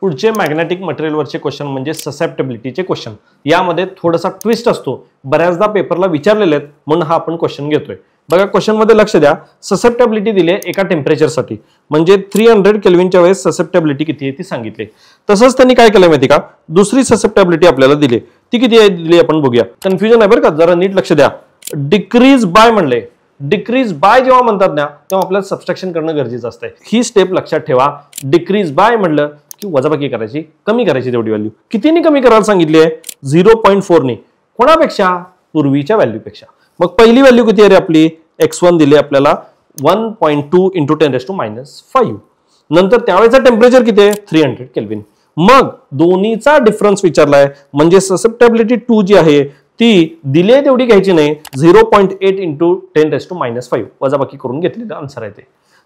पुढचे magnetic मटेरियलवरचे question म्हणजे ससेप्टेबिलिटीचे question. यामध्ये थोडासा ट्विस्ट असतो, बऱ्याचदा पेपरला विचारलेले आहेत म्हणून हा आपण क्वेश्चन घेतोय. बघा क्वेश्चन मध्ये लक्ष द्या. ससेप्टेबिलिटी दिली आहे एका टेम्परेचरसाठी, म्हणजे 300 केल्विनच्या वेळेस ससेप्टेबिलिटी किती आहे ती सांगितली. तसंच त्यांनी काय केलं माहिती का, दुसरी ससेप्टेबिलिटी आपल्याला दिली, ती किती आहे दिली आपण बघूया. कन्फ्युजन आहे बरं का, जरा नीट लक्ष द्या. डिक्रीज बाय म्हणले, डिक्रीज बाय जेव्हा म्हणतात ना तेव्हा आपल्याला सबस्ट्रॅक्शन करणं गरजेचं असतं. ही स्टेप लक्षात ठेवा. डिक्रीज बाय म्हणलं की वजाबाकी करायची, कमी करायची तेवढी व्हॅल्यू. कितीने कमी करायला सांगितली आहे? 0.4 ने. कोणापेक्षा? पूर्वीच्या व्हॅल्यूपेक्षा. मग पहिली व्हॅल्यू किती आहे रे आपली? x1 दिली आपल्याला 1.2 × 10⁻⁵. नंतर त्यावेळेचा टेम्परेचर किती आहे? 300 केल्विन. मग दोन्हीचा डिफरन्स विचारलाय, म्हणजे ससेप्टेबिलिटी 2 जी आहे ती दिले तेवढी घ्यायची नाही, 0.8 × 10⁻⁵ वजाबाकी करून घेतलेलं आन्सर आहे ते.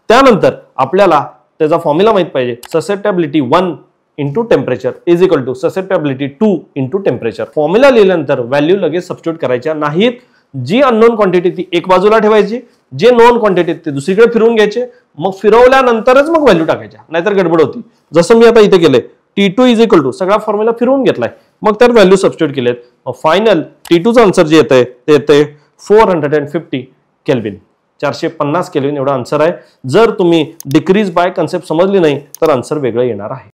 त्यानंतर आपल्याला त्याचा फॉर्म्युला माहित पाहिजे. Susceptibility 1 × temperature is equal to susceptibility 2 × temperature. Formula लिहिल्यानंतर व्हॅल्यू लगेच सबस्टिट्यूट करायच्या नाहीत. जी अननोन क्वांटिटी ती एक बाजूला ठेवायची, जे नोन क्वांटिटी ते दुसरीकडे फिरवून घ्यायचे, मग फिरवल्यानंतरच मग व्हॅल्यू टाकायच्या, नाहीतर गडबड होती. जसं मी आता इथे केलंय, T2 इज इक्वल टू सगळा फॉर्म्युला फिरवून घेतलाय, मग त्यात व्हॅल्यू सबस्टिट्यूट केलेत. मग फायनल T2चं आन्सर जे येतंय ते येतंय 450 केल्विन. 450 केल्विन एवढा आन्सर आहे. जर तुम्ही डिक्रीज बाय कन्सेप्ट समजली नाही तर आन्सर वेगळं येणार आहे.